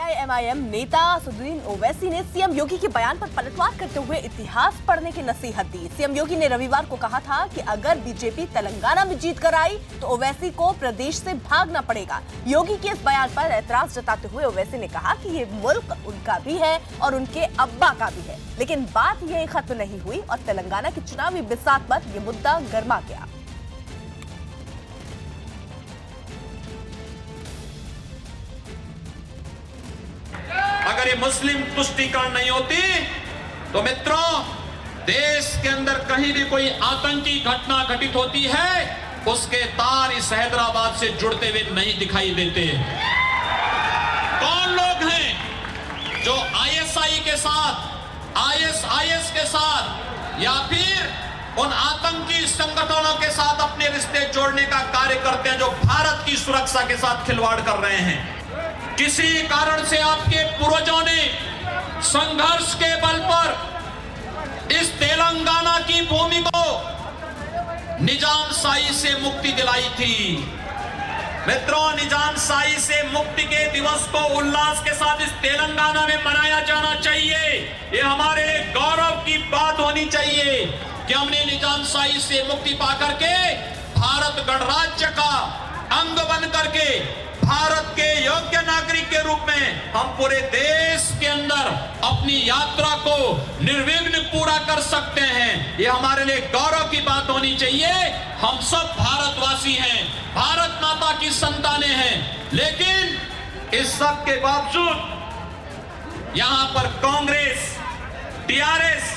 AIMIM नेता असदुद्दीन ओवैसी ने CM योगी के बयान पर पलटवार करते हुए इतिहास पढ़ने की नसीहत दी। सीएम योगी ने रविवार को कहा था कि अगर बीजेपी तेलंगाना में जीत कर आई तो ओवैसी को प्रदेश से भागना पड़ेगा। योगी के इस बयान पर एतराज जताते हुए ओवैसी ने कहा कि ये मुल्क उनका भी है और उनके अब्बा का भी है, लेकिन बात यही खत्म नहीं हुई और तेलंगाना की चुनावी बिसात पर यह मुद्दा गर्मा गया। अगर ये मुस्लिम तुष्टीकरण नहीं होती तो मित्रों, देश के अंदर कहीं भी कोई आतंकी घटना घटित होती है, उसके तार इस हैदराबाद से जुड़ते हुए नहीं दिखाई देते। कौन लोग हैं जो आईएसआई के साथ, आईएसआईएस के साथ या फिर उन आतंकी संगठनों के साथ अपने रिश्ते जोड़ने का कार्य करते हैं, जो भारत की सुरक्षा के साथ खिलवाड़ कर रहे हैं। किसी कारण से आपके पूर्वजों ने संघर्ष के बल पर इस तेलंगाना की भूमि को निजामशाही से मुक्ति दिलाई थी। मित्रों, निजामशाही से मुक्ति के दिवस को उल्लास के साथ इस तेलंगाना में मनाया जाना चाहिए। ये हमारे लिए गौरव की बात होनी चाहिए कि हमने निजामशाही से मुक्ति पाकर के भारत गणराज्य का अंग बन करके भारत के योग्य नागरिक के रूप में हम पूरे देश के अंदर अपनी यात्रा को निर्विघ्न पूरा कर सकते हैं। ये हमारे लिए गौरव की बात होनी चाहिए। हम सब भारतवासी हैं, भारत माता की संतानें हैं, लेकिन इस सब के बावजूद यहां पर कांग्रेस, टीआरएस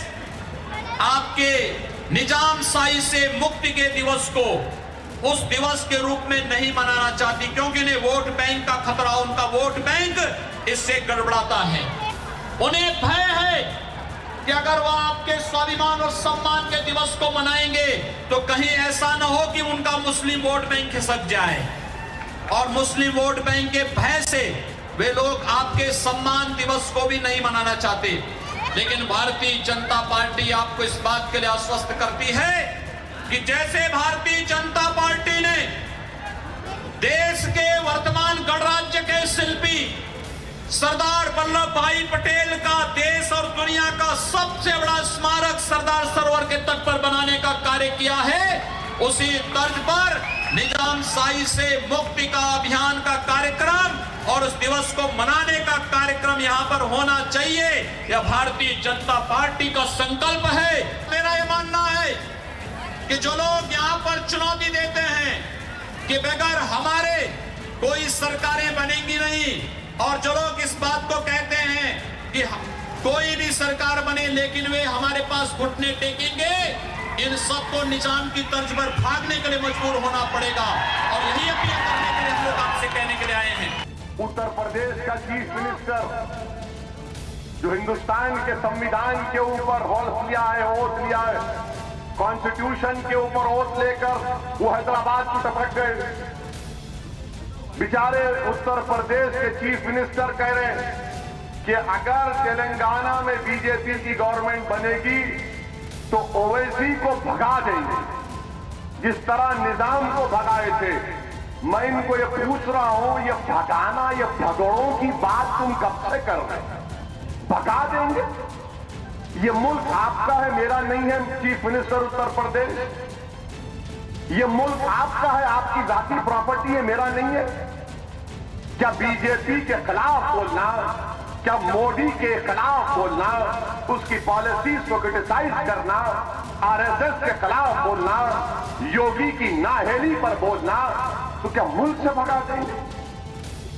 आपके निजामशाही से मुक्ति के दिवस को उस दिवस के रूप में नहीं मनाना चाहती, क्योंकि इन्हें वोट बैंक का खतरा, उनका वोट बैंक इससे गड़बड़ाता है। उन्हें भय है कि अगर वह आपके स्वाभिमान और सम्मान के दिवस को मनाएंगे तो कहीं ऐसा न हो कि उनका मुस्लिम वोट बैंक खिसक जाए, और मुस्लिम वोट बैंक के भय से वे लोग आपके सम्मान दिवस को भी नहीं मनाना चाहते। लेकिन भारतीय जनता पार्टी आपको इस बात के लिए आश्वस्त करती है कि जैसे भारतीय जनता पार्टी ने देश के वर्तमान गणराज्य के शिल्पी सरदार वल्लभ भाई पटेल का देश और दुनिया का सबसे बड़ा स्मारक सरदार सरोवर के तट पर बनाने का कार्य किया है, उसी तर्ज पर निजामशाही से मुक्ति का अभियान का कार्यक्रम और उस दिवस को मनाने का कार्यक्रम यहां पर होना चाहिए। यह भारतीय जनता पार्टी का संकल्प है। मेरा यह मानना है कि जो लोग यहां पर चुनौती देते हैं कि बगैर हमारे कोई सरकारें बनेंगी नहीं, और जो लोग इस बात को कहते हैं कि कोई भी सरकार बने लेकिन वे हमारे पास घुटने टेकेंगे, इन सबको निजाम की तर्ज पर भागने के लिए मजबूर होना पड़ेगा। और यही अपील करने के लिए हम लोग आपसे कहने के लिए आए हैं। उत्तर प्रदेश का चीफ मिनिस्टर जो हिंदुस्तान के संविधान के ऊपर हॉल्फ लिया है, ओथ लिया है, कॉन्स्टिट्यूशन के ऊपर ओथ लेकर वो हैदराबाद को टपक गए। बेचारे उत्तर प्रदेश के चीफ मिनिस्टर कह रहे हैं कि अगर तेलंगाना में बीजेपी की गवर्नमेंट बनेगी तो ओवैसी को भगा देंगे, जिस तरह निजाम को भगाए थे। मैं इनको ये पूछ रहा हूं, ये भगाना, ये भगोड़ों की बात तुम कब से कर रहे हैं? भगा देंगे? ये मुल्क आपका है, मेरा नहीं है चीफ मिनिस्टर उत्तर प्रदेश। ये मुल्क आपका है, आपकी जाती प्रॉपर्टी है, मेरा नहीं है। क्या बीजेपी के खिलाफ बोलना, क्या मोदी के खिलाफ बोलना, उसकी पॉलिसीज को क्रिटिसाइज करना, आरएसएस के खिलाफ बोलना, योगी की नाअहली पर बोलना, तो क्या मुल्क से भगा देंगे?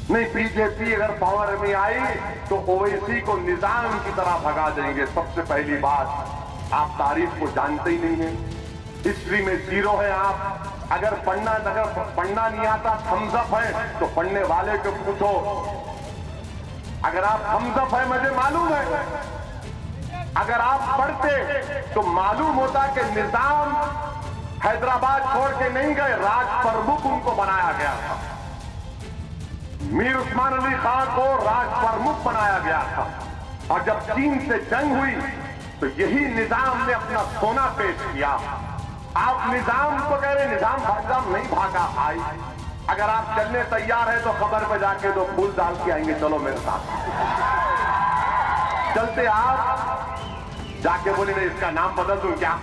नहीं, बीजेपी अगर पावर में आई तो ओवैसी को निजाम की तरह भगा देंगे। सबसे पहली बात, आप तारीख को जानते ही नहीं है, हिस्ट्री में जीरो है आप। अगर पढ़ना नहीं आता, थम्स अप है तो पढ़ने वाले को पूछो। अगर आप थम्स अप है, मुझे मालूम है, अगर आप पढ़ते तो मालूम होता कि निजाम हैदराबाद छोड़ के नहीं गए, राज प्रमुख उनको बनाया गया था। मीर उस्मान अली खान को राज प्रमुख बनाया गया था, और जब चीन से जंग हुई तो यही निजाम ने अपना सोना पेश किया। आप निजाम को कह रहे, निजाम नहीं भागा भाई। अगर आप चलने तैयार हैं तो खबर पे जाके 2 फूल डाल के आएंगे, चलो मेरे साथ। चलते आप जाके बोले मैं इसका नाम बदल दूं क्या?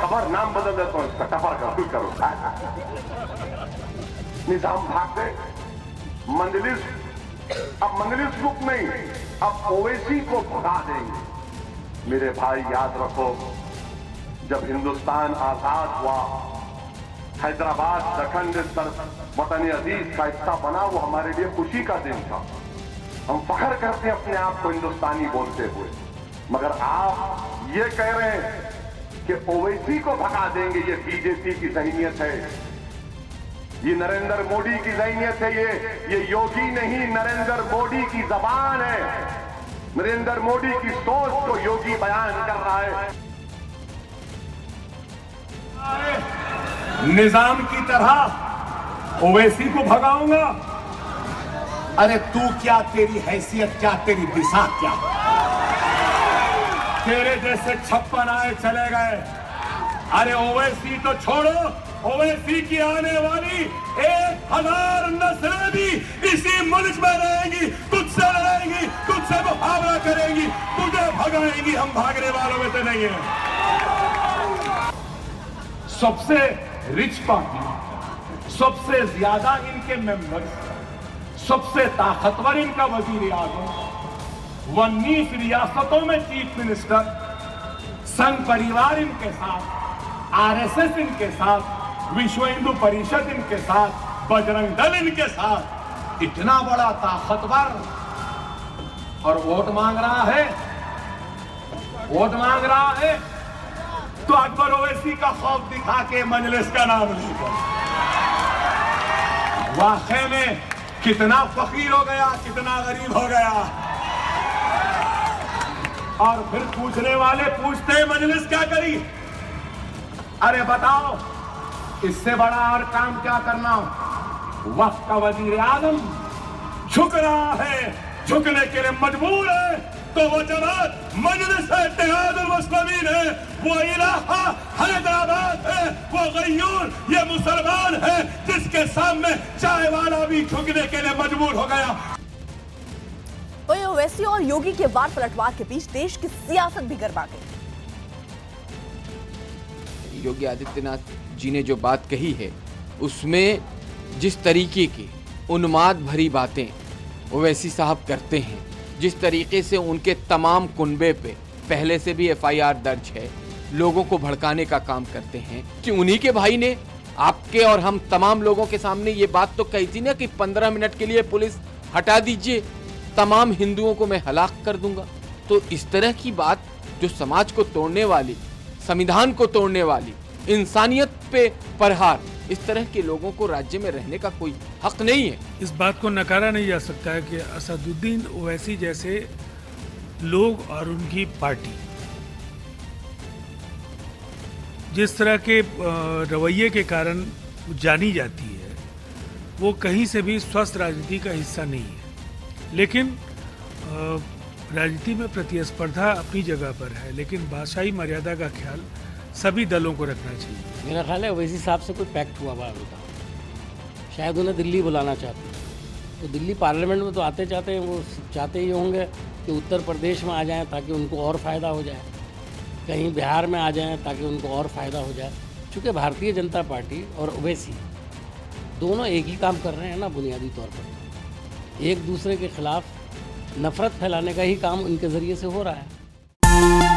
खबर नाम बदल देता हूं इसका, टफर कर कुछ करो। निजाम भाग गए। मंजलिस, अब मंजलिस ग्रुप नहीं, अब ओवैसी को भगा देंगे। मेरे भाई याद रखो, जब हिंदुस्तान आजाद हुआ, हैदराबाद दखन वतन अजीज का हिस्सा बना, वो हमारे लिए खुशी का दिन था। हम फख्र करते हैं अपने आप को हिंदुस्तानी बोलते हुए। मगर आप ये कह रहे हैं कि ओवैसी को भगा देंगे, ये बीजेपी की ज़हनियत है, ये नरेंद्र मोदी की ज़हनियत है, ये योगी नहीं नरेंद्र मोदी की जबान है। नरेंद्र मोदी की सोच को योगी बयान कर रहा है। निजाम की तरह ओवैसी को भगाऊंगा? अरे तू क्या, तेरी हैसियत क्या, तेरी दिशा क्या? तेरे जैसे 56 आए चले गए। अरे ओवैसी तो छोड़ो, ओवैसी की आने वाली 1000 नस्लें भी इसी मुल्क में रहेंगी, तुझसे लड़ेंगी, तुझसे मुकाबला करेंगी, तुझे भगाएंगी। हम भागने वालों में तो नहीं है। सबसे रिच पार्टी, सबसे ज्यादा इनके मेंबर्स, सबसे ताकतवर इनका वजीर आजम, 19 रियासतों में चीफ मिनिस्टर, संघ परिवार इनके साथ, आरएसएस इनके साथ, विश्व हिंदू परिषद इनके साथ, बजरंग दल इनके साथ, इतना बड़ा ताकतवर, और वोट मांग रहा है, वोट मांग रहा है तो अकबर ओवैसी का खौफ दिखा के मजलिस का नाम लेकर। वाकई में कितना फकीर हो गया, कितना गरीब हो गया। और फिर पूछने वाले पूछते हैं मजलिस क्या करी? अरे बताओ, इससे बड़ा और काम क्या करना? वक्त का वजीर आजम झुक रहा है, झुकने के लिए मजबूर है, तो वो जमात मजलिस इत्तेहादुल मुस्लिमीन है, वो इलाका हैदराबाद है, वो गयूर ये मुसलमान है, जिसके सामने चाय वाला भी झुकने के लिए मजबूर हो गया। वहीं ओवैसी और योगी के वार पलटवार के बीच देश की सियासत भी गरमा गई। योगी आदित्यनाथ जी ने जो बात कही है, उसमें जिस तरीके की उन्माद भरी बातें ओवैसी साहब करते हैं, जिस तरीके से उनके तमाम कुनबे पे पहले से भी एफआईआर दर्ज है, लोगों को भड़काने का काम करते हैं, कि उन्हीं के भाई ने आपके और हम तमाम लोगों के सामने ये बात तो कही थी ना कि 15 मिनट के लिए पुलिस हटा दीजिए, तमाम हिंदुओं को मैं हलाक कर दूंगा। तो इस तरह की बात जो समाज को तोड़ने वाली, संविधान को तोड़ने वाली, इंसानियत पे प्रहार, इस तरह के लोगों को राज्य में रहने का कोई हक नहीं है। इस बात को नकारा नहीं जा सकता है कि असदुद्दीन ओवैसी जैसे लोग और उनकी पार्टी जिस तरह के रवैये के कारण जानी जाती है, वो कहीं से भी स्वस्थ राजनीति का हिस्सा नहीं है। लेकिन राजनीति में प्रतिस्पर्धा अपनी जगह पर है, लेकिन भाषाई मर्यादा का ख्याल सभी दलों को रखना चाहिए। मेरा ख्याल है ओवैसी साहब से कोई पैक्ट हुआ हुआ होता, शायद उन्हें दिल्ली बुलाना चाहते, तो दिल्ली पार्लियामेंट में तो आते चाहते हैं, वो चाहते ही होंगे कि उत्तर प्रदेश में आ जाएं ताकि उनको और फ़ायदा हो जाए, कहीं बिहार में आ जाएं ताकि उनको और फ़ायदा हो जाए। चूँकि भारतीय जनता पार्टी और ओवैसी दोनों एक ही काम कर रहे हैं ना, बुनियादी तौर पर एक दूसरे के खिलाफ नफरत फैलाने का ही काम उनके ज़रिए से हो रहा है।